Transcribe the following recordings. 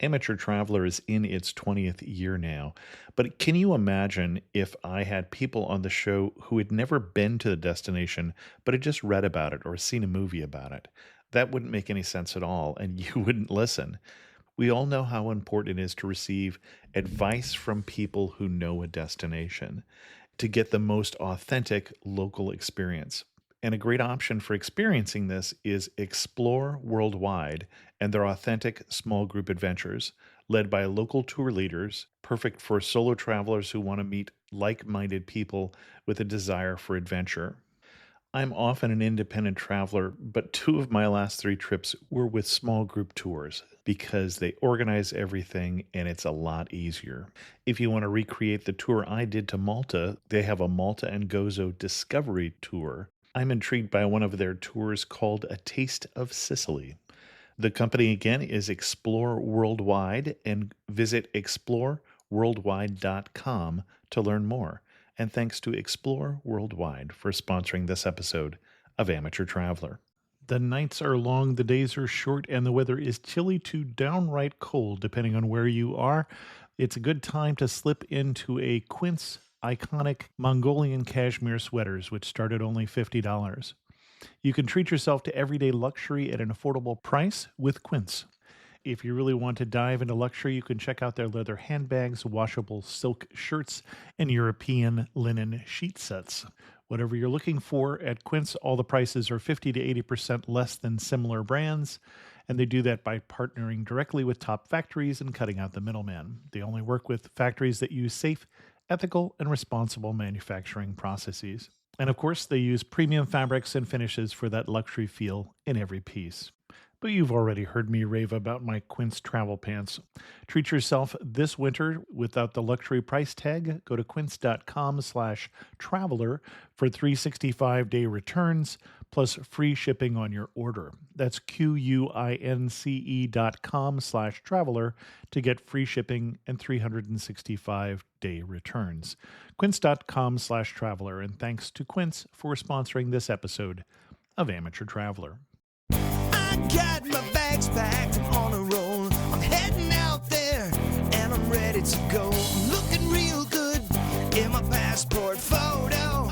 Amateur Traveler is in its 20th year now, but can you imagine if I had people on the show who had never been to the destination, but had just read about it or seen a movie about it? That wouldn't make any sense at all, and you wouldn't listen. We all know how important it is to receive advice from people who know a destination to get the most authentic local experience. And a great option for experiencing this is Explore Worldwide and their authentic small group adventures, led by local tour leaders, perfect for solo travelers who want to meet like minded people with a desire for adventure. I'm often an independent traveler, but two of my last three trips were with small group tours because they organize everything and it's a lot easier. If you want to recreate the tour I did to Malta, they have a Malta and Gozo Discovery Tour. I'm intrigued by one of their tours called A Taste of Sicily. The company again is Explore Worldwide, and visit exploreworldwide.com to learn more. And thanks to Explore Worldwide for sponsoring this episode of Amateur Traveler. The nights are long, the days are short, and the weather is chilly to downright cold, depending on where you are. It's a good time to slip into a Quince iconic Mongolian cashmere sweaters, which start at only $50. You can treat yourself to everyday luxury at an affordable price with Quince. If you really want to dive into luxury, you can check out their leather handbags, washable silk shirts, and European linen sheet sets. Whatever you're looking for at Quince, all the prices are 50 to 80% less than similar brands, and they do that by partnering directly with top factories and cutting out the middleman. They only work with factories that use safe, ethical, and responsible manufacturing processes. And of course, they use premium fabrics and finishes for that luxury feel in every piece. But you've already heard me rave about my Quince travel pants. Treat yourself this winter without the luxury price tag. Go to quince.com/traveler for 365-day returns plus free shipping on your order. That's QUINCE.com/traveler to get free shipping and 365-day returns. Quince.com/traveler. And thanks to Quince for sponsoring this episode of Amateur Traveler. I got my bags packed, I'm on a roll. I'm heading out there, and I'm ready to go. I'm looking real good in my passport photo.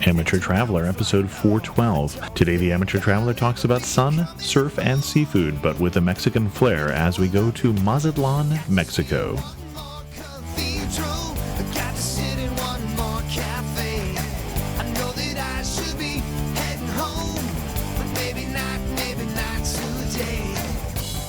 Amateur Traveler, episode 412. Today, the Amateur Traveler talks about sun, surf, and seafood, but with a Mexican flair as we go to Mazatlan, Mexico. One more cathedral, I got to sit in one more cafe. I know that I should be heading home, but maybe not today.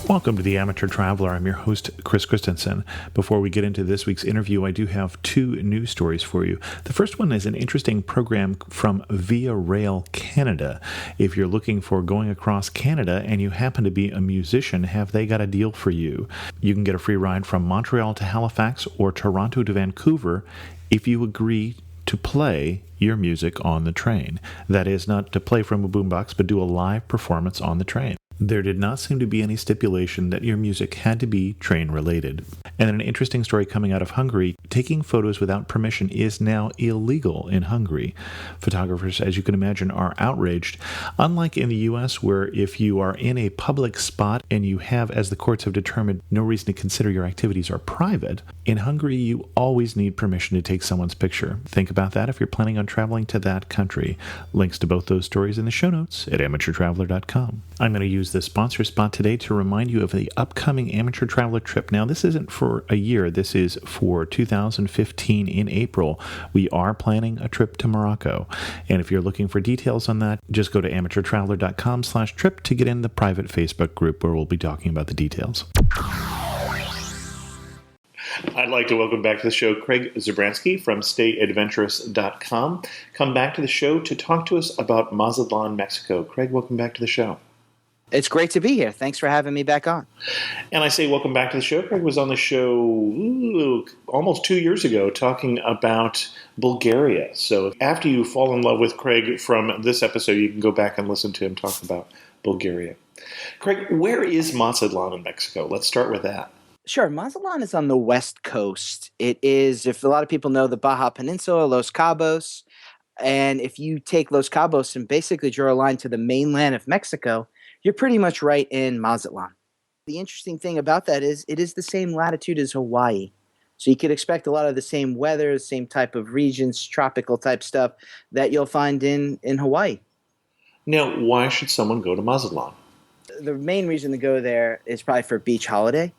Welcome to the Amateur Traveler. I'm your host, Chris Christensen. Before we get into this week's interview, I do have two news stories for you. The first one is an interesting program from Via Rail Canada. If you're looking for going across Canada and you happen to be a musician, have they got a deal for you? You can get a free ride from Montreal to Halifax or Toronto to Vancouver if you agree to play your music on the train. That is, not to play from a boombox, but do a live performance on the train. There did not seem to be any stipulation that your music had to be train-related. And an interesting story coming out of Hungary, taking photos without permission is now illegal in Hungary. Photographers, as you can imagine, are outraged. Unlike in the U.S., where if you are in a public spot and you have, as the courts have determined, no reason to consider your activities are private, in Hungary you always need permission to take someone's picture. Think about that if you're planning on traveling to that country. Links to both those stories in the show notes at amateurtraveler.com. I'm going to use the sponsor spot today to remind you of the upcoming Amateur Traveler trip. Now, this isn't for a year. This is for 2015 in April. We are planning a trip to Morocco. And if you're looking for details on that, just go to amateurtraveler.com/trip to get in the private Facebook group where we'll be talking about the details. I'd like to welcome back to the show Craig Zabransky from StayAdventurous.com. Come back to the show to talk to us about Mazatlan, Mexico. Craig, welcome back to the show. It's great to be here. Thanks for having me back on. And I say welcome back to the show. Craig was on the show almost 2 years ago talking about Bulgaria. So after you fall in love with Craig from this episode, you can go back and listen to him talk about Bulgaria. Craig, where is Mazatlan in Mexico? Let's start with that. Sure. Mazatlan is on the west coast. It is, if a lot of people know, the Baja Peninsula, Los Cabos. And if you take Los Cabos and basically draw a line to the mainland of Mexico, you're pretty much right in Mazatlan. The interesting thing about that is it is the same latitude as Hawaii. So you could expect a lot of the same weather, same type of regions, tropical type stuff that you'll find in Hawaii. Now, why should someone go to Mazatlan? The main reason to go there is probably for a beach holiday.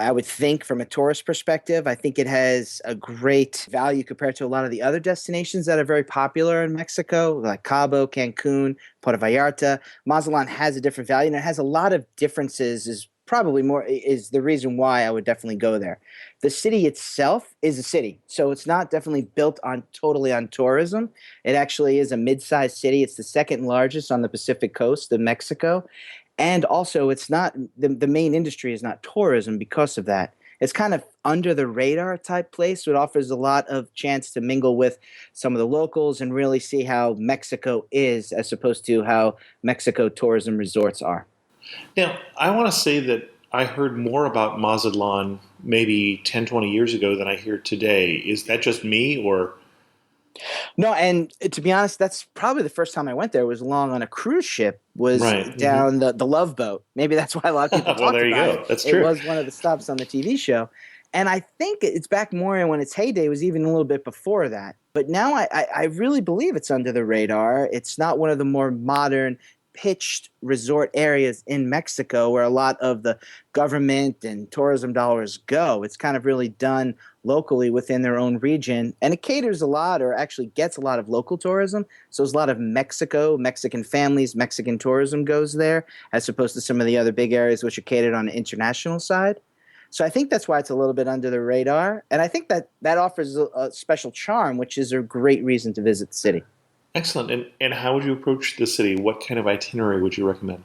I would think from a tourist perspective, I think it has a great value compared to a lot of the other destinations that are very popular in Mexico, like Cabo, Cancun, Puerto Vallarta. Mazatlan has a different value and it has a lot of differences is probably more is the reason why I would definitely go there. The city itself is a city. So it's not definitely built on totally on tourism. It actually is a mid-sized city. It's the second largest on the Pacific coast of Mexico. And also, it's not the main industry is not tourism because of that. It's kind of under the radar type place. So it offers a lot of chance to mingle with some of the locals and really see how Mexico is as opposed to how Mexico tourism resorts are. Now, I want to say that I heard more about Mazatlan maybe 10, 20 years ago than I hear today. Is that just me or? No, and to be honest, that's probably the first time I went there was along on a cruise ship, was Right. down the Love Boat. Maybe that's why a lot of people Well, talked there you about go. it. That's It true. was one of the stops on the TV show. And I think it's back more in when its heyday was even a little bit before that. But now I really believe it's under the radar. It's not one of the more modern pitched resort areas in Mexico where a lot of the government and tourism dollars go. It's kind of really done locally within their own region. And it caters a lot or actually gets a lot of local tourism. So there's a lot of Mexican families, Mexican tourism goes there as opposed to some of the other big areas which are catered on the international side. So I think that's why it's a little bit under the radar. And I think that offers a special charm, which is a great reason to visit the city. Excellent. And how would you approach the city? What kind of itinerary would you recommend?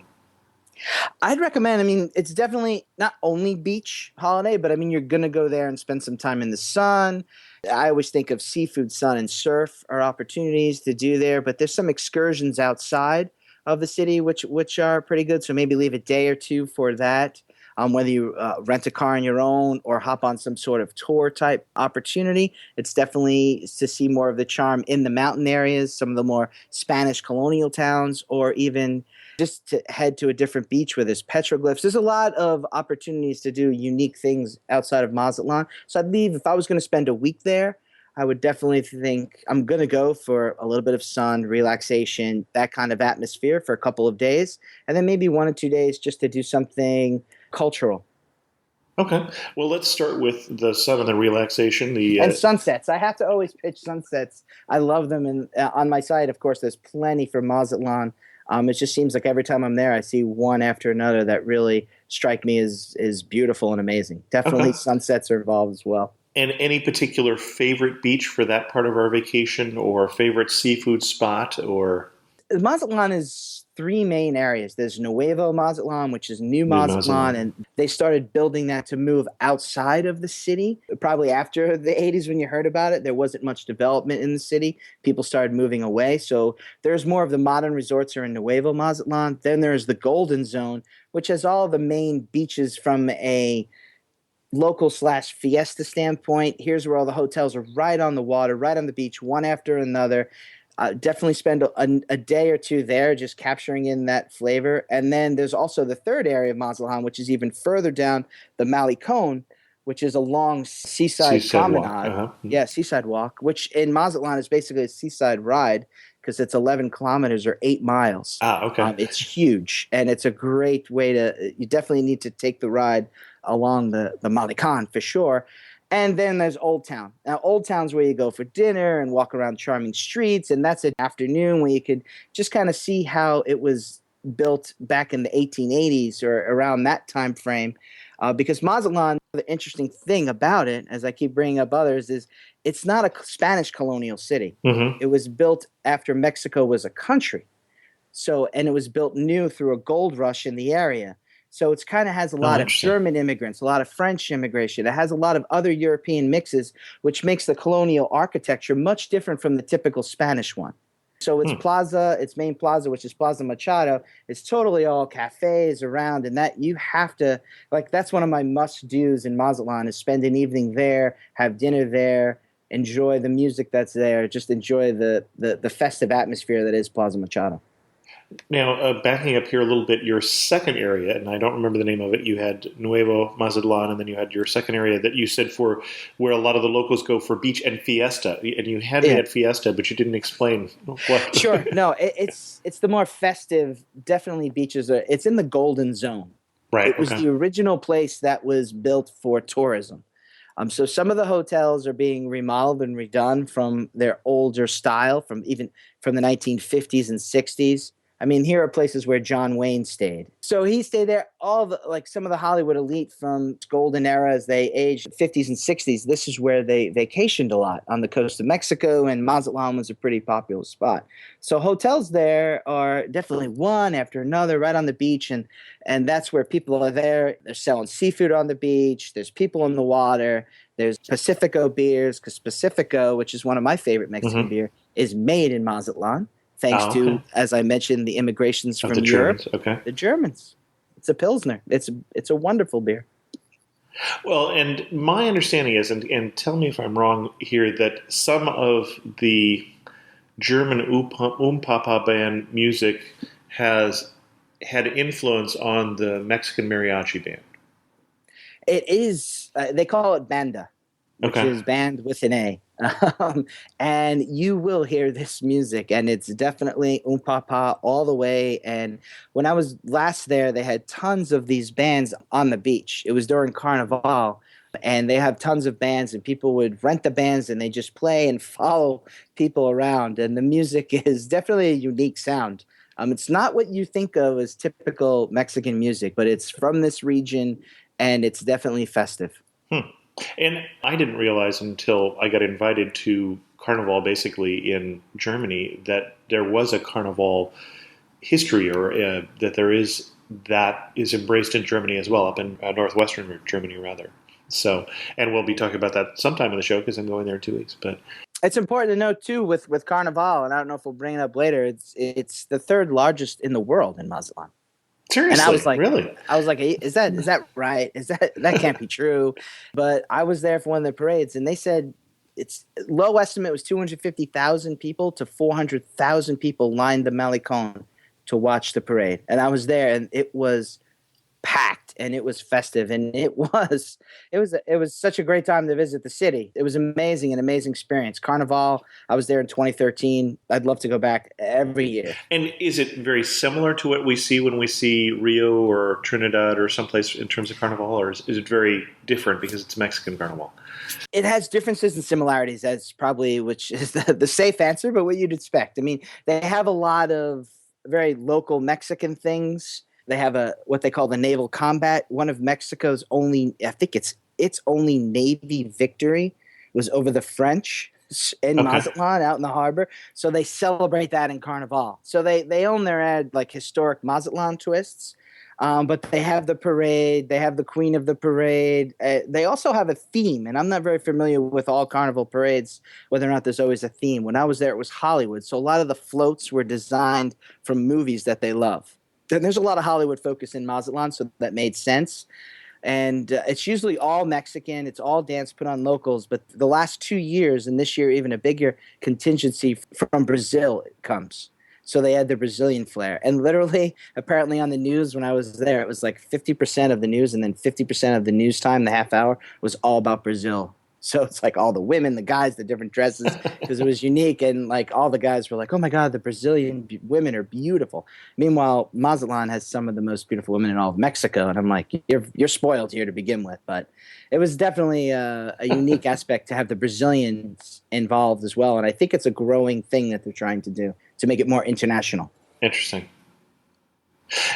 I'd recommend, I mean, it's definitely not only beach holiday, but I mean, you're going to go there and spend some time in the sun. I always think of seafood, sun, and surf are opportunities to do there, but there's some excursions outside of the city which are pretty good. So maybe leave a day or two for that. Whether you rent a car on your own or hop on some sort of tour type opportunity, it's definitely to see more of the charm in the mountain areas, some of the more Spanish colonial towns, or even just to head to a different beach where there's petroglyphs. There's a lot of opportunities to do unique things outside of Mazatlan. So I'd leave, if I was going to spend a week there, I would definitely think I'm going to go for a little bit of sun, relaxation, that kind of atmosphere for a couple of days, and then maybe 1 or 2 days just to do something cultural. Okay. Well, let's start with the sun and the relaxation. And sunsets. I have to always pitch sunsets. I love them. And on my site, of course, there's plenty for Mazatlan. It just seems like every time I'm there, I see one after another that really strike me as beautiful and amazing. Definitely Okay. sunsets are involved as well. And any particular favorite beach for that part of our vacation or favorite seafood spot or Mazatlan is three main areas. There's Nuevo Mazatlan, which is New New Mazatlan, Mazatlan? and they started building that to move outside of the city. Probably after the 80s when you heard about it, there wasn't much development in the city. People started moving away. So there's more of the modern resorts are in Nuevo Mazatlan. Then there's the Golden Zone, which has all the main beaches from a local/fiesta standpoint. Here's where all the hotels are right on the water, right on the beach, one after another. Definitely spend a day or two there just capturing in that flavor. And then there's also the third area of Mazatlan, which is even further down the Malecon, which is a long seaside seaside walk? promenade. Uh-huh. Yeah, seaside walk, which in Mazatlan is basically a seaside ride because it's 11 kilometers or 8 miles. Okay. It's huge, and it's a great way to – you definitely need to take the ride along the Malecon for sure. And then there's Old Town. Now, Old Town's where you go for dinner and walk around charming streets, and that's an afternoon where you could just kind of see how it was built back in the 1880s or around that time frame. Because Mazatlan, the interesting thing about it, as I keep bringing up others, is it's not a Spanish colonial city. Mm-hmm. It was built after Mexico was a country. So, and it was built new through a gold rush in the area. So it's kind of has a lot of Interesting. German immigrants, a lot of French immigration. It has a lot of other European mixes, which makes the colonial architecture much different from the typical Spanish one. So its plaza, its main plaza, which is Plaza Machado, is totally all cafes around, and that you have to, like, that's one of my must-dos in Mazatlan is spend an evening there, have dinner there, enjoy the music that's there, just enjoy the festive atmosphere that is Plaza Machado. Now, backing up here a little bit, your second area, and I don't remember the name of it, you had Nuevo Mazatlan, and then you had your second area that you said for where a lot of the locals go for beach and fiesta. And you had me at fiesta, but you didn't explain what. Sure. No, it's the more festive, definitely beaches. It's in the Golden Zone. Right. It was the original place that was built for tourism. So some of the hotels are being remodeled and redone from their older style, from the 1950s and 60s. I mean, here are places where John Wayne stayed. So he stayed there. Some of the Hollywood elite from golden era as they aged, 50s and 60s. This is where they vacationed a lot on the coast of Mexico, and Mazatlan was a pretty popular spot. So hotels there are definitely one after another right on the beach, and that's where people are there. They're selling seafood on the beach. There's people in the water. There's Pacifico beers, because Pacifico, which is one of my favorite Mexican beer, is made in Mazatlan. Thanks to, as I mentioned, the immigrations from Europe. Germans. The Germans. It's a Pilsner. It's a wonderful beer. Well, and my understanding is, and tell me if I'm wrong here, that some of the German Papa band music has had influence on the Mexican mariachi band. It is, they call it banda, which is band with an A. And you will hear this music, and it's definitely papa all the way. And when I was last there, they had tons of these bands on the beach. It was during Carnival, and they have tons of bands, and people would rent the bands, and they just play and follow people around. And the music is definitely a unique sound. It's not what you think of as typical Mexican music, but it's from this region, and it's definitely festive. And I didn't realize until I got invited to Carnival, basically in Germany, that there was a Carnival history, or that is embraced in Germany as well, up in northwestern Germany, rather. So, and we'll be talking about that sometime in the show because I'm going there in 2 weeks. But it's important to note too with Carnival, and I don't know if we'll bring it up later. It's the third largest in the world in Mazatlan. Seriously? And I was like, really? I was like, is that right? That can't be true? But I was there for one of the parades, and they said it's low estimate was 250,000 people to 400,000 people lined the Malecón to watch the parade. And I was there, and it was packed, and it was festive, and it was such a great time to visit the city. It was an amazing experience. Carnival, I was there in 2013. I'd love to go back every year. And is it very similar to what we see when we see Rio or Trinidad or someplace in terms of Carnival, or is it very different because it's Mexican Carnival? It has differences and similarities, that's probably, which is the safe answer, but what you'd expect. I mean, they have a lot of very local Mexican things. They have what they call the naval combat. One of Mexico's only, I think its only Navy victory was over the French in Mazatlan out in the harbor. So they celebrate that in Carnival. So they own their like historic Mazatlan twists. But they have the parade. They have the queen of the parade. They also have a theme, and I'm not very familiar with all carnival parades, whether or not there's always a theme. When I was there, it was Hollywood. So a lot of the floats were designed from movies that they love. And there's a lot of Hollywood focus in Mazatlan, so that made sense. And it's usually all Mexican. It's all dance put on locals. But the last 2 years, and this year even a bigger contingency from Brazil comes. So they had the Brazilian flair. And literally, apparently on the news when I was there, it was like 50% of the news, and then 50% of the news time, the half hour, was all about Brazil. So it's like all the women, the guys, the different dresses, because it was unique. And like all the guys were like, oh my God, the Brazilian women are beautiful. Meanwhile, Mazatlan has some of the most beautiful women in all of Mexico. And I'm like, you're spoiled here to begin with. But it was definitely a unique aspect to have the Brazilians involved as well. And I think it's a growing thing that they're trying to do to make it more international. Interesting.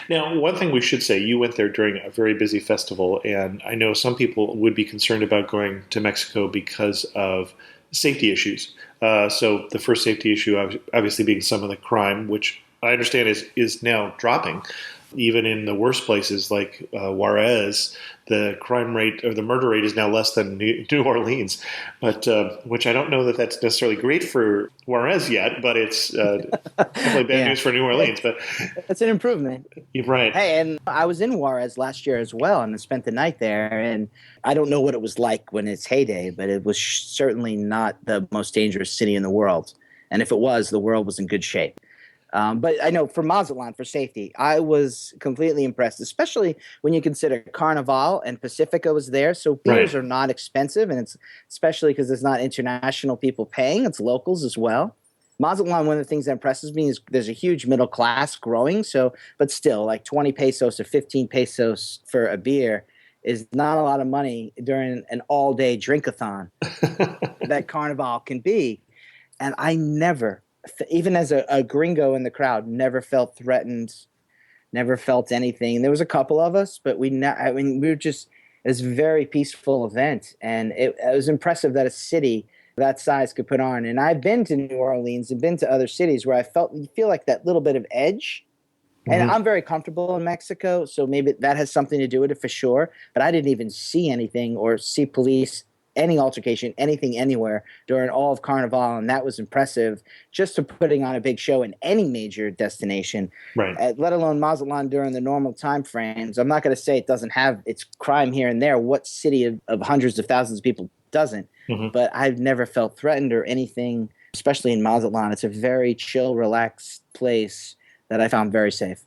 Now, one thing we should say, you went there during a very busy festival, and I know some people would be concerned about going to Mexico because of safety issues. So the first safety issue obviously being some of the crime, which I understand is now dropping. Even in the worst places like Juarez, the crime rate or the murder rate is now less than New Orleans, but which I don't know that that's necessarily great for Juarez yet, but it's definitely bad news for New Orleans. But it's an improvement. You're right. Hey, and I was in Juarez last year as well, and I spent the night there. And I don't know what it was like when it's heyday, but it was certainly not the most dangerous city in the world. And if it was, the world was in good shape. But I know for Mazatlan, for safety, I was completely impressed, especially when you consider Carnival and Pacifica was there. So beers Right. are not expensive, and it's especially because it's not international people paying, it's locals as well. Mazatlan, one of the things that impresses me is there's a huge middle class growing. So, but still, like 20 pesos or 15 pesos for a beer is not a lot of money during an all-day drink-a-thon that Carnival can be. And I never, even as a gringo in the crowd, never felt threatened, never felt anything. There was a couple of us, but I mean, we were just, it was a very peaceful event. And it was impressive that a city that size could put on. And I've been to New Orleans and been to other cities where you feel like that little bit of edge. And Mhm. I'm very comfortable in Mexico, so maybe that has something to do with it for sure. But I didn't even see anything or see police, any altercation, anything anywhere during all of Carnival, and that was impressive. Just to putting on a big show in any major destination, Right. let alone Mazatlan during the normal time frames. I'm not going to say it doesn't have its crime here and there. What city of hundreds of thousands of people doesn't? Mhm. But I've never felt threatened or anything, especially in Mazatlan. It's a very chill, relaxed place that I found very safe.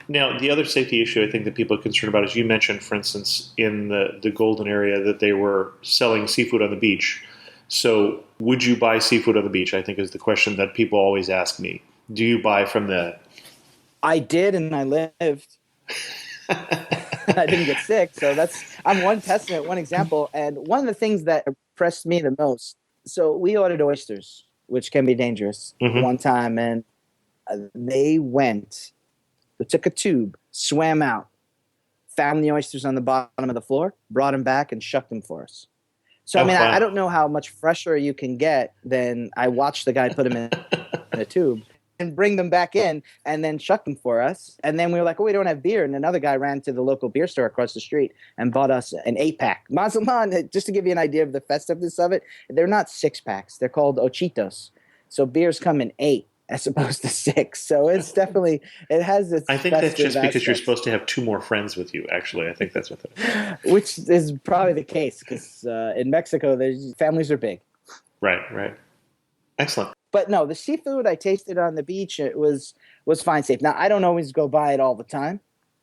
Now, the other safety issue I think that people are concerned about is you mentioned, for instance, in the Golden area that they were selling seafood on the beach. So would you buy seafood on the beach, I think is the question that people always ask me. Do you buy from the... I did, and I lived. I didn't get sick, so I'm one testament, one example. And one of the things that impressed me the most, so we ordered oysters, which can be dangerous, Mhm. one time, and they took a tube, swam out, found the oysters on the bottom of the floor, brought them back, and shucked them for us. So, I Oh, mean, wow. I don't know how much fresher you can get than I watched the guy put them in a tube and bring them back in and then shuck them for us. And then we were like, oh, we don't have beer. And another guy ran to the local beer store across the street and bought us an 8-pack. Mazatlan, just to give you an idea of the festiveness of it, they're not 6-packs. They're called ochitos. So beers come in 8 as opposed to 6. So it's definitely, it has its I think that's festive just because you're aspects, supposed to have 2 more friends with you, actually. I think that's what that is. which is probably the case because in Mexico, families are big. Right, right. Excellent. But no, the seafood I tasted on the beach, it was fine, safe. Now, I don't always go by it all the time,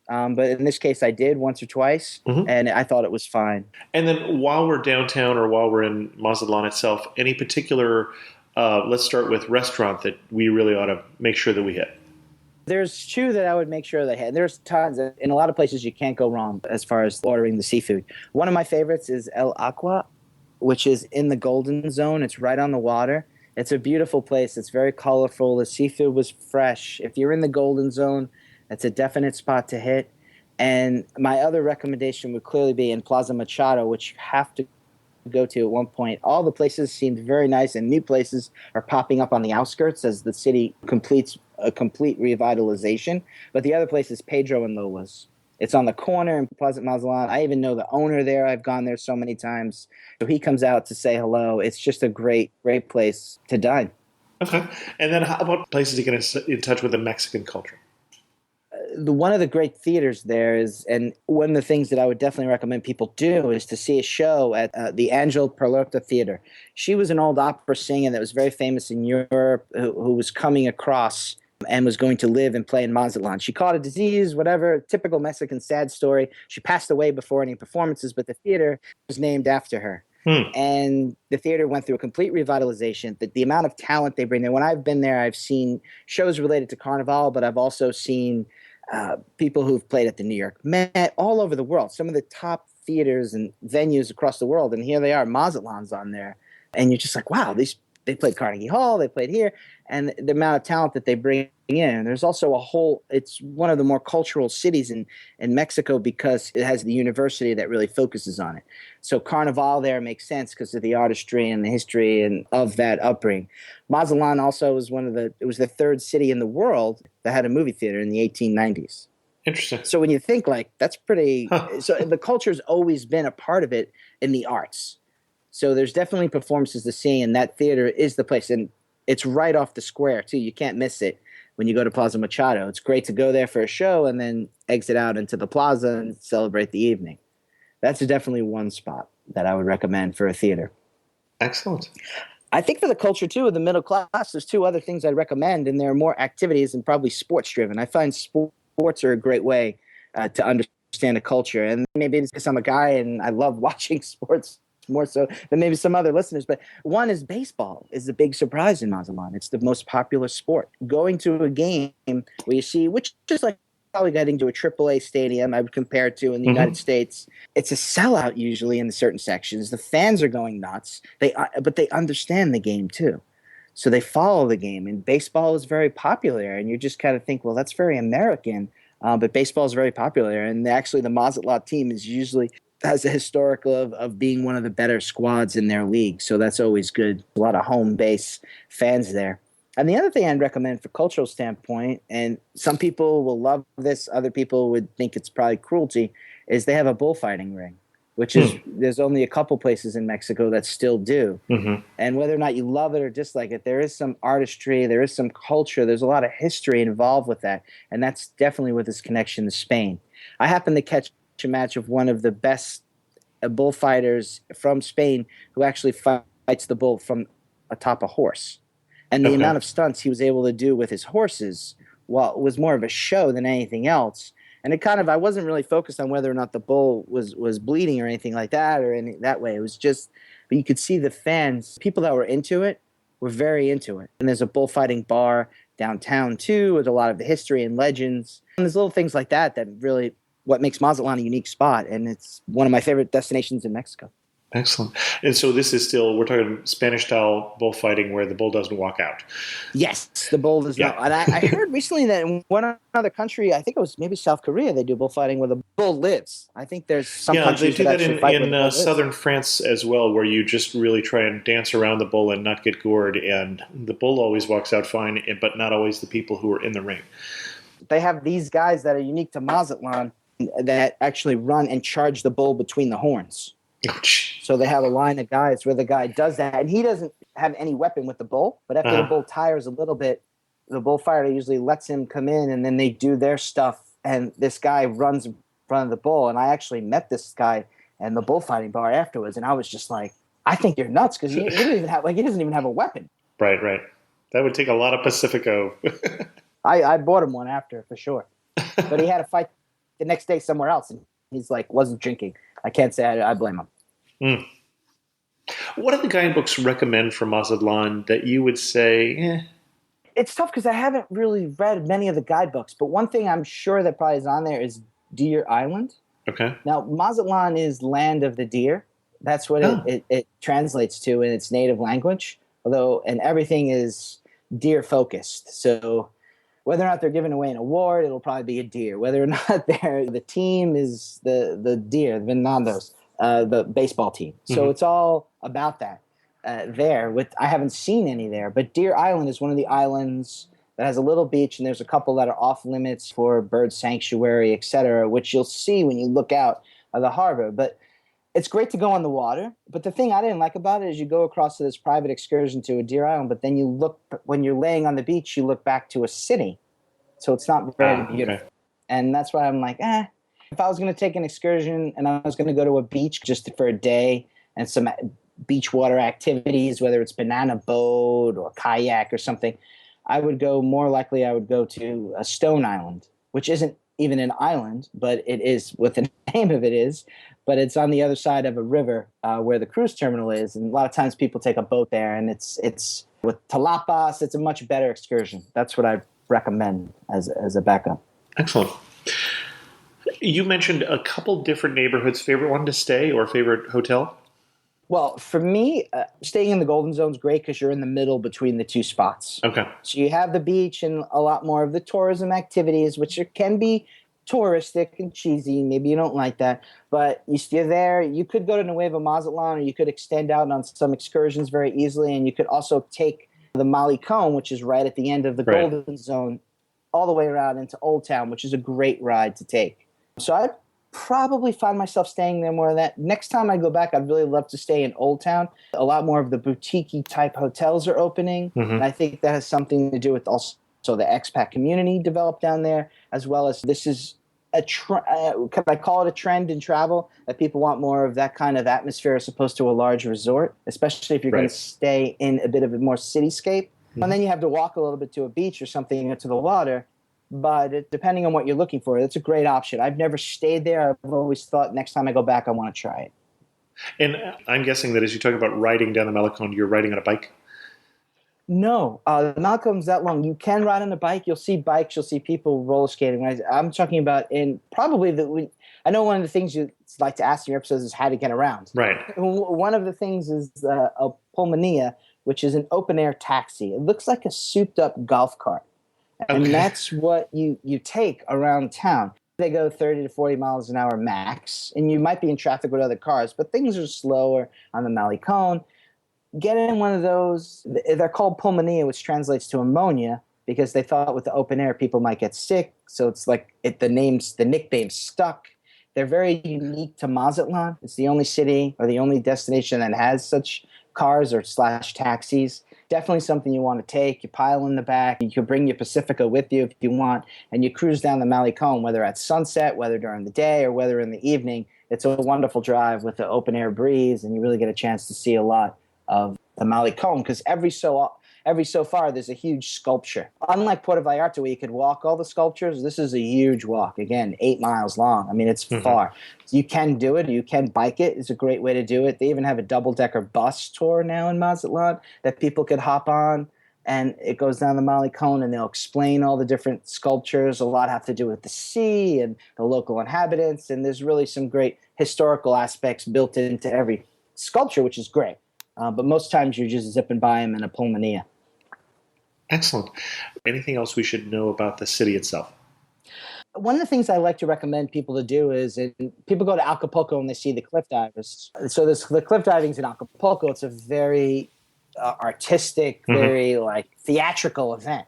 but in this case, I did once or twice, Mhm. and I thought it was fine. And then while we're downtown or while we're in Mazatlan itself, any particular, let's start with restaurant that we really ought to make sure that we hit? There's 2 that I would make sure they had. There's tons. In a lot of places, you can't go wrong as far as ordering the seafood. One of my favorites is El Aqua, which is in the Golden Zone. It's right on the water. It's a beautiful place. It's very colorful. The seafood was fresh. If you're in the Golden Zone, that's a definite spot to hit. And my other recommendation would clearly be in Plaza Machado, which you have to go to at one point. All the places seemed very nice, and new places are popping up on the outskirts as the city completes a complete revitalization. But the other place is Pedro and Lola's. It's on the corner in Plaza Mazatlan. I even know the owner there. I've gone there so many times. So he comes out to say hello. It's just a great, great place to dine. Okay. And then how about places to get in touch with the Mexican culture? One of the great theaters there is, and one of the things that I would definitely recommend people do is to see a show at the Angel Peralta Theater. She was an old opera singer that was very famous in Europe who was coming across and was going to live and play in Mazatlan. She caught a disease, whatever, typical Mexican sad story. She passed away before any performances, but the theater was named after her. And the theater went through a complete revitalization. The amount of talent they bring there. When I've been there, I've seen shows related to Carnival, but I've also seen people who've played at the New York Met, all over the world. Some of the top theaters and venues across the world, and here they are, Mazatlan's on there. And you're just like, wow, they played Carnegie Hall, they played here, and the amount of talent that they bring in. There's also it's one of the more cultural cities in Mexico because it has the university that really focuses on it. So Carnival there makes sense because of the artistry and the history and of that upbringing. Mazatlan also was it was the 3rd city in the world that had a movie theater in the 1890s. Interesting. So when you think like that's pretty, Huh. so the culture's always been a part of it in the arts. So there's definitely performances to see, and that theater is the place. And it's right off the square, too. You can't miss it when you go to Plaza Machado. It's great to go there for a show and then exit out into the plaza and celebrate the evening. That's definitely one spot that I would recommend for a theater. Excellent. I think for the culture too of the middle class, there's two other things I'd recommend, and they're more activities and probably sports driven. I find sports are a great way to understand a culture, and maybe it's because I'm a guy and I love watching sports more so than maybe some other listeners. But one is baseball is a big surprise in Mazatlan. It's the most popular sport. Going to a game where you see, which is like probably getting to a AAA stadium, I would compare it to in the United States. It's a sellout usually in certain sections. The fans are going nuts. But they understand the game too. So they follow the game. And baseball is very popular. And you just kind of think, well, that's very American. But baseball is very popular. And actually the Mazatlan team is usually has a historical of being one of the better squads in their league. So that's always good. A lot of home base fans there. And the other thing I'd recommend for cultural standpoint, and some people will love this, other people would think it's probably cruelty, is they have a bullfighting ring, which is there's only a couple places in Mexico that still do. And whether or not you love it or dislike it, there is some artistry, there is some culture, there's a lot of history involved with that. And that's definitely with this connection to Spain. I happened to catch a match of one of the best bullfighters from Spain who actually fights the bull from atop a horse. And the amount of stunts he was able to do with his horses, well, it was more of a show than anything else. And it kind of, I wasn't really focused on whether or not the bull was bleeding or anything like that or any that way. It was just, but you could see the fans, people that were into it, were very into it. And there's a bullfighting bar downtown too, with a lot of the history and legends. And there's little things like that that really what makes Mazatlan a unique spot. And it's one of my favorite destinations in Mexico. Excellent. And so this is still, we're talking Spanish-style bullfighting where the bull doesn't walk out. Yes, the bull does not. And I heard recently that in one other country, I think it was maybe South Korea, they do bullfighting where the bull lives. I think there's some countries they do that in southern France as well, where you just really try and dance around the bull and not get gored. And the bull always walks out fine, but not always the people who are in the ring. They have these guys that are unique to Mazatlan that actually run and charge the bull between the horns. So they have a line of guys where the guy does that, and he doesn't have any weapon with the bull. But after the bull tires a little bit, the bullfighter usually lets him come in, and then they do their stuff. And this guy runs in front of the bull. And I actually met this guy in the bullfighting bar afterwards, and I was just like, "I think you're nuts because he doesn't even have a weapon." Right. That would take a lot of Pacifico. I bought him one after for sure, but he had a fight the next day somewhere else, and he's like wasn't drinking. I can't say I blame him. What do the guidebooks recommend for Mazatlan that you would say, It's tough because I haven't really read many of the guidebooks, but one thing I'm sure that probably is on there is Deer Island. Okay. Now, Mazatlan is land of the deer. That's what it translates to in its native language, and everything is deer focused. So whether or not they're giving away an award, it'll probably be a deer. Whether or not the team is the deer, the Venandos, the baseball team. So it's all about that there. I haven't seen any there, but Deer Island is one of the islands that has a little beach, and there's a couple that are off limits for bird sanctuary, etc., which you'll see when you look out of the harbor. But it's great to go on the water. But the thing I didn't like about it is you go across to this private excursion to a deer island, but then you look, when you're laying on the beach, you look back to a city. So it's not very beautiful. Okay. And that's why I'm like, if I was going to take an excursion and I was going to go to a beach just for a day and some beach water activities, whether it's banana boat or kayak or something, I would go to a stone island, which isn't even an island, but it is what the name of it is. But it's on the other side of a river where the cruise terminal is. And a lot of times people take a boat there, and it's with Talapas, it's a much better excursion. That's what I recommend as a backup. Excellent. You mentioned a couple different neighborhoods. Favorite one to stay or favorite hotel? Well, for me, staying in the Golden Zone is great because you're in the middle between the two spots. Okay. So you have the beach and a lot more of the tourism activities, which can be touristic and cheesy. Maybe you don't like that. But you're there. You could go to Nueva Mazatlan, or you could extend out on some excursions very easily. And you could also take the Malecón, which is right at the end of the Golden Zone, all the way around into Old Town, which is a great ride to take. So I probably find myself staying there more of that. Next time I go back, I'd really love to stay in Old Town. A lot more of the boutique-y type hotels are opening. And I think that has something to do with also the expat community developed down there, as well as this is can I call it a trend in travel that people want more of that kind of atmosphere as opposed to a large resort, especially if you're going to stay in a bit of a more cityscape. And then you have to walk a little bit to a beach or something to the water. But depending on what you're looking for, it's a great option. I've never stayed there. I've always thought next time I go back, I want to try it. And I'm guessing that as you talk about riding down the Malecon, you're riding on a bike? No, the Malcolm's that long. You can ride on a bike. You'll see bikes. You'll see people roller skating. I'm talking about I know one of the things you like to ask in your episodes is how to get around. Right. One of the things is a pulmonea, which is an open-air taxi. It looks like a souped-up golf cart. And that's what you take around town. They go 30 to 40 miles an hour max, and you might be in traffic with other cars, but things are slower on the Malecon. Get in one of those. They're called pulmonea, which translates to ammonia, because they thought with the open air people might get sick. So it's like the nickname stuck. They're very unique to Mazatlan. It's the only city or the only destination that has such cars or / taxis. Definitely something you want to take. You pile in the back. You can bring your Pacifica with you if you want, and you cruise down the Malecon, whether at sunset, whether during the day, or whether in the evening. It's a wonderful drive with the open air breeze, and you really get a chance to see a lot of the Malecon, because every so far there's a huge sculpture. Unlike Puerto Vallarta, where you could walk all the sculptures, this is a huge walk. Again, 8 miles long. I mean, it's far. So you can do it. You can bike it. It's a great way to do it. They even have a double-decker bus tour now in Mazatlan that people could hop on, and it goes down the Malecon, and they'll explain all the different sculptures. A lot have to do with the sea and the local inhabitants, and there's really some great historical aspects built into every sculpture, which is great. But most times you're just zipping by them in a pulmonea. Excellent. Anything else we should know about the city itself? One of the things I like to recommend people to do is people go to Acapulco and they see the cliff divers. So the cliff diving's in Acapulco. It's a very artistic, very theatrical event.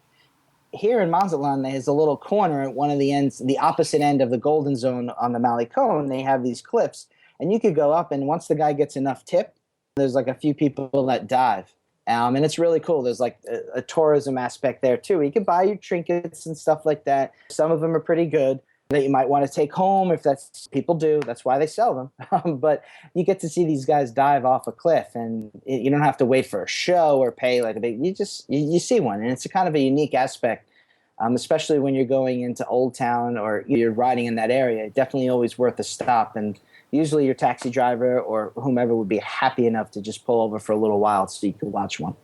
Here in Mazatlan, there's a little corner at one of the ends, the opposite end of the Golden Zone on the Malecon. They have these cliffs, and you could go up, and once the guy gets enough tip, there's like a few people that dive. And it's really cool. There's like a tourism aspect there too. You can buy your trinkets and stuff like that. Some of them are pretty good that you might want to take home if that's people do. That's why they sell them. But you get to see these guys dive off a cliff, and you don't have to wait for a show or pay like a big. You see one, and it's a kind of a unique aspect, especially when you're going into Old Town or you're riding in that area. Definitely always worth a stop. And usually your taxi driver or whomever would be happy enough to just pull over for a little while so you can watch one.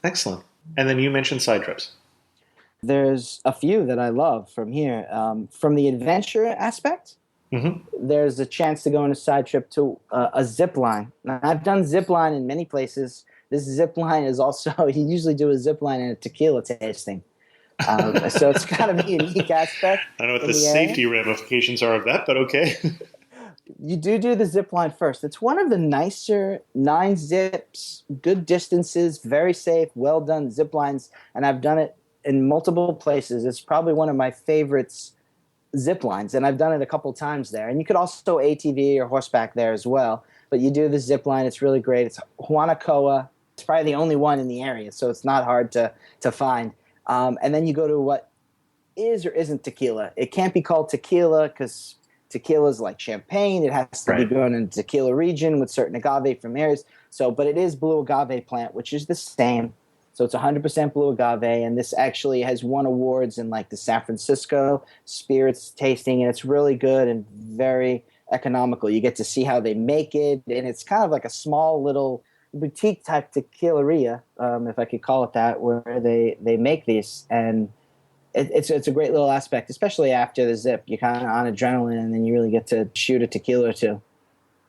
Excellent. And then you mentioned side trips. There's a few that I love from here. From the adventure aspect, there's a chance to go on a side trip to a zip line. Now, I've done zip line in many places. This zip line is also, you usually do a zip line in a tequila tasting. So it's kind of a unique aspect. I don't know what the safety ramifications are of that, but okay. You do the zip line first. It's one of the nicer 9 zips, good distances, very safe, well done zip lines, and I've done it in multiple places. It's probably one of my favorites zip lines, and I've done it a couple times there. And you could also ATV or horseback there as well, but you do the zip line. It's really great. It's Juanacoa. It's probably the only one in the area, so it's not hard to find. And then you go to what is or isn't tequila. It can't be called tequila because tequila is like champagne. It has to be grown in the tequila region with certain agave from areas. But it is blue agave plant, which is the same. So it's 100% blue agave, and this actually has won awards in like the San Francisco spirits tasting, and it's really good and very economical. You get to see how they make it, and it's kind of like a small little boutique type tequileria, if I could call it that, where they make these, and it's a great little aspect, especially after the zip. You're kind of on adrenaline, and then you really get to shoot a tequila or two.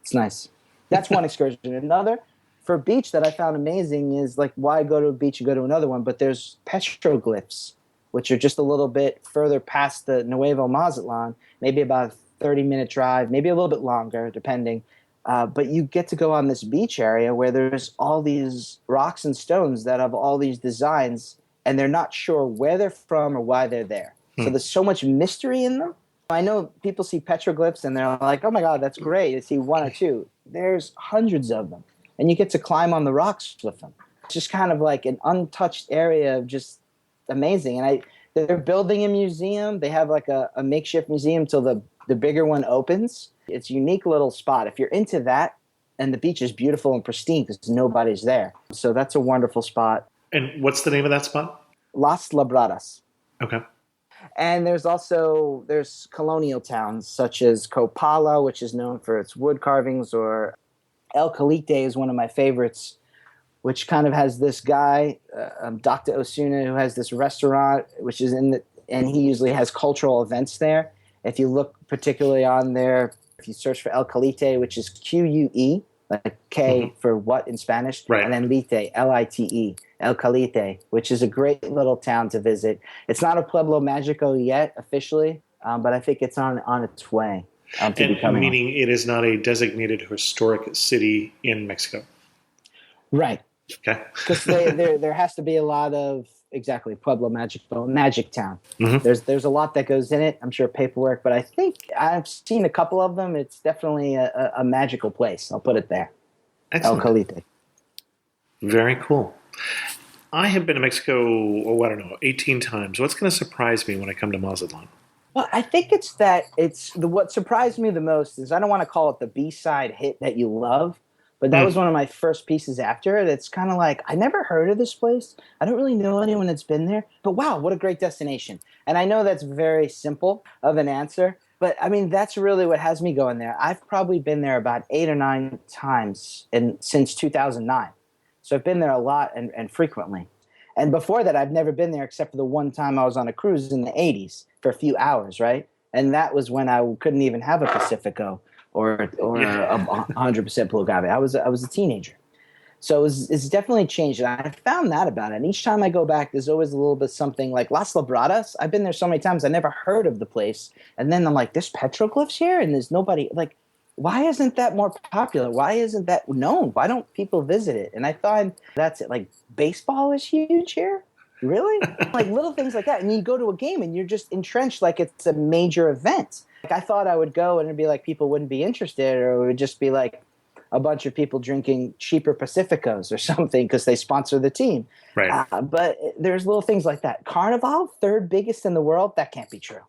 It's nice. That's one excursion. Another for beach that I found amazing is like, why go to a beach and go to another one? But there's petroglyphs, which are just a little bit further past the Nuevo Mazatlan, maybe about a 30-minute drive, maybe a little bit longer, depending. But you get to go on this beach area where there's all these rocks and stones that have all these designs, and they're not sure where they're from or why they're there. So there's so much mystery in them. I know people see petroglyphs and they're like, oh my God, that's great. They see one or two. There's hundreds of them, and you get to climb on the rocks with them. It's just kind of like an untouched area of just amazing. And They're building a museum. They have like a makeshift museum till the bigger one opens. It's a unique little spot. If you're into that, and the beach is beautiful and pristine because nobody's there. So that's a wonderful spot. And what's the name of that spot? Las Labradas. Okay. And there's colonial towns such as Copala, which is known for its wood carvings, or El Calite is one of my favorites, which kind of has this guy, Dr. Osuna, who has this restaurant, which is and he usually has cultural events there. If you look particularly on there, if you search for El Calite, which is Q-U-E, like K for what in Spanish, right. And then Lite, L-I-T-E, El Calite, which is a great little town to visit. It's not a Pueblo Magico yet officially, but I think it's on its way to becoming. Meaning it is not a designated historic city in Mexico. Right. Okay. Because there has to be a lot of, exactly, Pueblo Magico, Magic Town. There's a lot that goes in it. I'm sure paperwork, but I think I've seen a couple of them. It's definitely a magical place. I'll put it there. Excellent. El Calite. Very cool. I have been to Mexico, 18 times. What's going to surprise me when I come to Mazatlan? Well, I think what surprised me the most is, I don't want to call it the B-side hit that you love, but that was one of my first pieces after it. It's kind of like, I never heard of this place. I don't really know anyone that's been there, but wow, what a great destination. And I know that's very simple of an answer, but I mean, that's really what has me going there. I've probably been there about 8 or 9 times since 2009. So I've been there a lot and frequently. And before that, I've never been there except for the one time I was on a cruise in the 80s for a few hours, right? And that was when I couldn't even have a Pacifico or a 100% Blue Agave. I was a teenager. So it's definitely changed. And I found that about it. And each time I go back, there's always a little bit something like Las Labradas. I've been there so many times, I never heard of the place. And then I'm like, there's petroglyphs here? And there's nobody, like, why isn't that more popular? Why isn't that known? Why don't people visit it? And I thought, that's it. Like, baseball is huge here? Really? Like, little things like that. And you go to a game and you're just entrenched like it's a major event. Like, I thought I would go and it'd be like people wouldn't be interested, or it would just be like a bunch of people drinking cheaper Pacificos or something because they sponsor the team. Right. But there's little things like that. Carnival, third biggest in the world, that can't be true.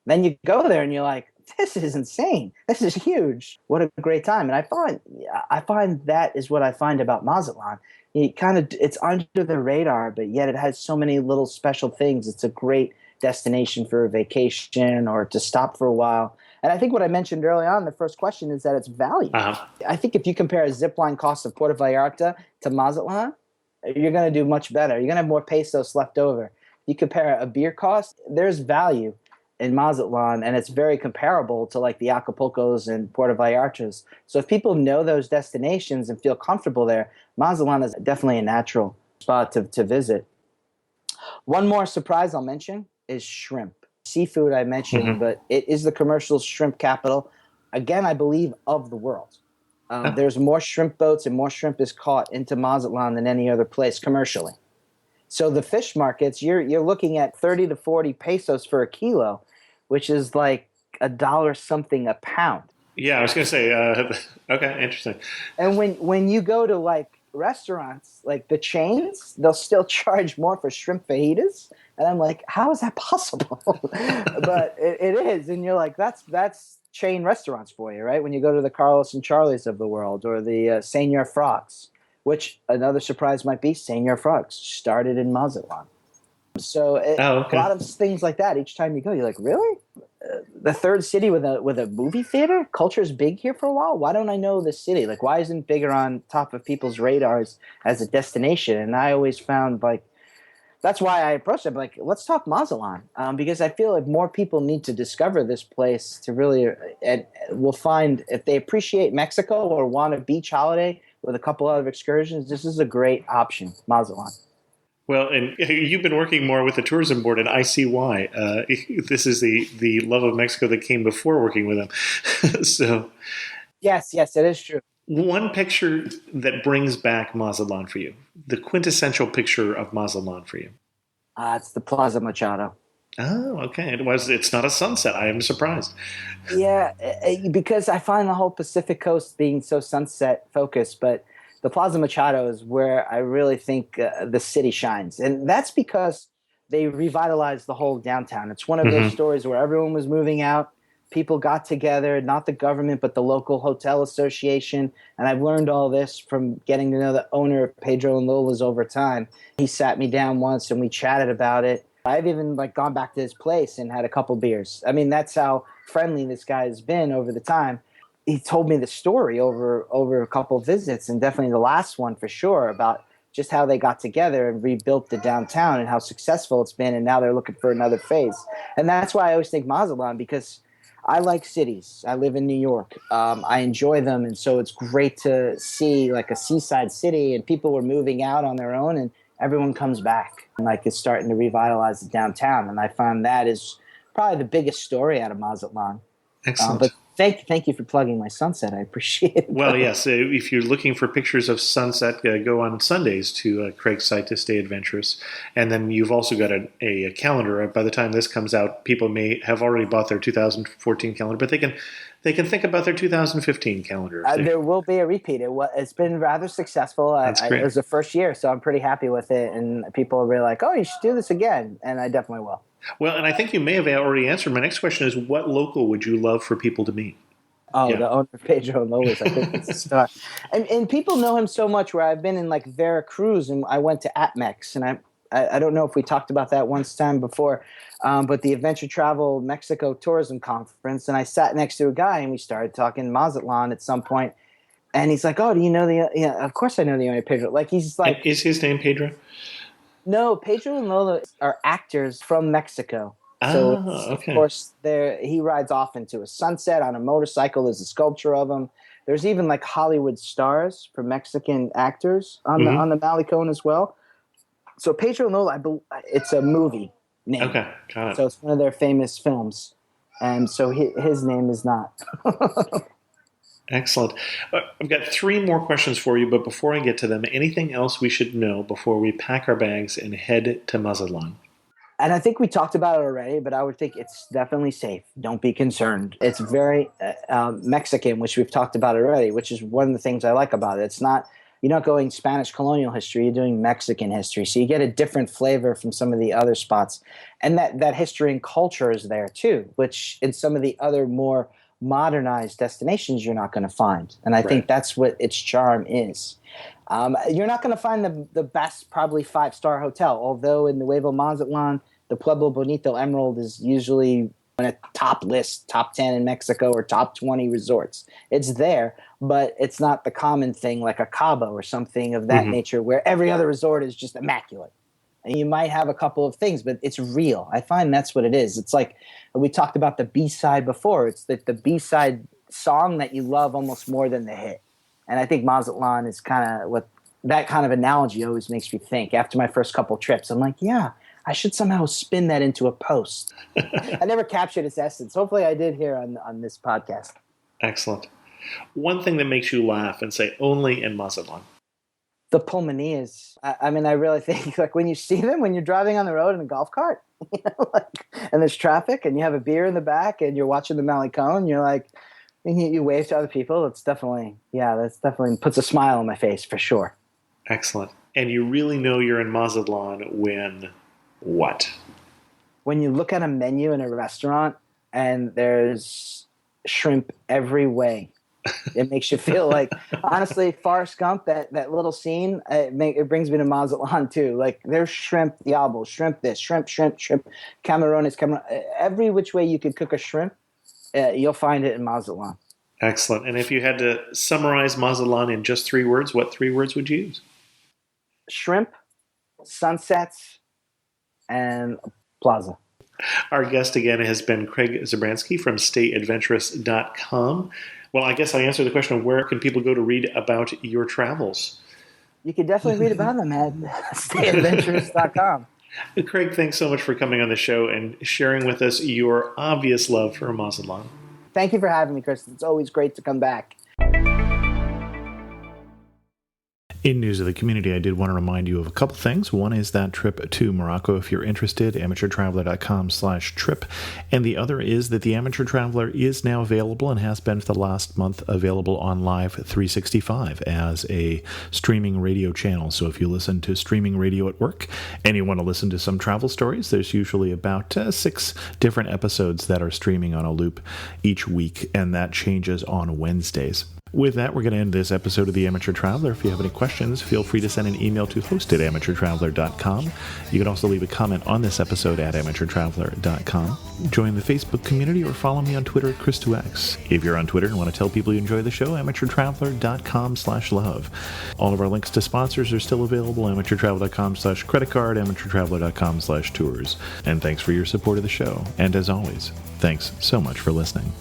Then you go there and you're like, this is insane. This is huge. What a great time. And I find that is what I find about Mazatlan. It's under the radar, but yet it has so many little special things. It's a great destination for a vacation or to stop for a while. And I think what I mentioned early on, the first question, is that it's value. I think if you compare a zipline cost of Puerto Vallarta to Mazatlan, you're going to do much better. You're going to have more pesos left over. If you compare a beer cost, there's value in Mazatlan, and it's very comparable to like the Acapulcos and Puerto Vallartas. So if people know those destinations and feel comfortable there, Mazatlan is definitely a natural spot to visit. One more surprise I'll mention is shrimp. Seafood I mentioned, but it is the commercial shrimp capital, again, I believe, of the world. There's more shrimp boats and more shrimp is caught into Mazatlan than any other place commercially. So the fish markets, you're looking at 30 to 40 pesos for a kilo, which is like $1 something a pound. Yeah, I was going to say, okay, interesting. And when you go to like restaurants, like the chains, they'll still charge more for shrimp fajitas. And I'm like, how is that possible? But it is. And you're like, that's chain restaurants for you, right? When you go to the Carlos and Charlie's of the world, or the Senor Frogs, which another surprise might be, Senor Frogs started in Mazatlan. So a lot of things like that. Each time you go, you're like, really? The third city with a movie theater? Culture's big here for a while? Why don't I know this city? Like, why isn't it bigger on top of people's radars as a destination? And I always found, like, that's why I approached it. Like, let's talk Mazatlan, because I feel like more people need to discover this place to really, and we'll find if they appreciate Mexico or want a beach holiday with a couple other excursions, this is a great option, Mazatlan. Well, and you've been working more with the tourism board, and I see why. This is the love of Mexico that came before working with them. So, yes, it is true. One picture that brings back Mazatlan for you, the quintessential picture of Mazatlan for you. It's the Plaza Machado. Oh, okay. It's not a sunset. I am surprised. Yeah, because I find the whole Pacific Coast being so sunset focused, but the Plaza Machado is where I really think the city shines. And that's because they revitalized the whole downtown. It's one of those stories where everyone was moving out. People got together, not the government, but the local hotel association. And I've learned all this from getting to know the owner of Pedro and Lola's over time. He sat me down once and we chatted about it. I've even gone back to his place and had a couple beers. I mean, that's how friendly this guy has been over the time. He told me the story over a couple of visits, and definitely the last one for sure, about just how they got together and rebuilt the downtown and how successful it's been. And now they're looking for another phase. And that's why I always think Mazatlan, because I like cities. I live in New York. I enjoy them. And so it's great to see a seaside city and people were moving out on their own and everyone comes back. And it's starting to revitalize the downtown. And I find that is probably the biggest story out of Mazatlan. Excellent. But thank you for plugging my sunset. I appreciate it. Well, yes. If you're looking for pictures of sunset, go on Sundays to Craig's site to Stay Adventurous. And then you've also got a calendar. By the time this comes out, people may have already bought their 2014 calendar, but they can think about their 2015 calendar. There will be a repeat. It's been rather successful. That's great. It was the first year, so I'm pretty happy with it. And people are really like, oh, you should do this again. And I definitely will. Well, and I think you may have already answered. My next question is, what local would you love for people to meet? Oh, Yeah. The owner of Pedro and Lola's, I think it's a star. And people know him so much where I've been in Veracruz and I went to APMEX. And I don't know if we talked about that once time before, but the Adventure Travel Mexico Tourism Conference. And I sat next to a guy and we started talking Mazatlan at some point. And he's like, oh, do you know of course I know the owner of Pedro. Is his name Pedro? No, Pedro and Lola are actors from Mexico. So, okay. Of course, he rides off into a sunset on a motorcycle. There's a sculpture of him. There's even Hollywood stars for Mexican actors on the Malecón as well. So Pedro and Lola, it's a movie name. Okay, got it. So it's one of their famous films. And so his name is not. Excellent. I've got 3 more questions for you, but before I get to them, anything else we should know before we pack our bags and head to Mazatlan? And I think we talked about it already, but I would think it's definitely safe. Don't be concerned. It's very Mexican, which we've talked about already, which is one of the things I like about it. You're not going Spanish colonial history, you're doing Mexican history. So you get a different flavor from some of the other spots. And that history and culture is there too, which in some of the other more modernized destinations you're not going to find. And I think that's what its charm is. You're not going to find the best, probably 5-star hotel, although in Nuevo Mazatlan, the Pueblo Bonito Emerald is usually on a top list, top 10 in Mexico or top 20 resorts. It's there, but it's not the common thing like a Cabo or something of that nature where every other resort is just immaculate. And you might have a couple of things, but it's real. I find that's what it is. It's like we talked about the B-side before. It's the B-side song that you love almost more than the hit. And I think Mazatlan is kind of what that kind of analogy always makes me think. After my first couple trips, I'm like, yeah, I should somehow spin that into a post. I never captured its essence. Hopefully I did here on this podcast. Excellent. One thing that makes you laugh and say only in Mazatlan. The pulmoneers. I mean, I really think when you see them, when you're driving on the road in a golf cart, and there's traffic and you have a beer in the back and you're watching the Malecón, you're like, and you wave to other people. That's definitely puts a smile on my face for sure. Excellent. And you really know you're in Mazatlan when what? When you look at a menu in a restaurant and there's shrimp every way. It makes you feel like, honestly, Forrest Gump, that little scene, it brings me to Mazatlan too. There's shrimp diablo, shrimp this, shrimp, camarones, every which way you could cook a shrimp, you'll find it in Mazatlan. Excellent. And if you had to summarize Mazatlan in just 3 words, what 3 words would you use? Shrimp, sunsets, and plaza. Our guest again has been Craig Zabransky from StayAdventurous.com. Well, I guess I answered the question of where can people go to read about your travels? You can definitely read about them at StayAdventurous.com. Craig, thanks so much for coming on the show and sharing with us your obvious love for Mazatlan. Thank you for having me, Chris. It's always great to come back. In news of the community, I did want to remind you of a couple things. One is that trip to Morocco, if you're interested, amateurtraveler.com/trip. And the other is that the Amateur Traveler is now available and has been for the last month available on Live 365 as a streaming radio channel. So if you listen to streaming radio at work and you want to listen to some travel stories, there's usually about 6 different episodes that are streaming on a loop each week, and that changes on Wednesdays. With that, we're going to end this episode of The Amateur Traveler. If you have any questions, feel free to send an email to host@amateurtraveler.com. You can also leave a comment on this episode at amateurtraveler.com. Join the Facebook community or follow me on Twitter at Chris2X. If you're on Twitter and want to tell people you enjoy the show, amateurtraveler.com/love. All of our links to sponsors are still available, amateurtraveler.com/creditcard, amateurtraveler.com/tours. And thanks for your support of the show. And as always, thanks so much for listening.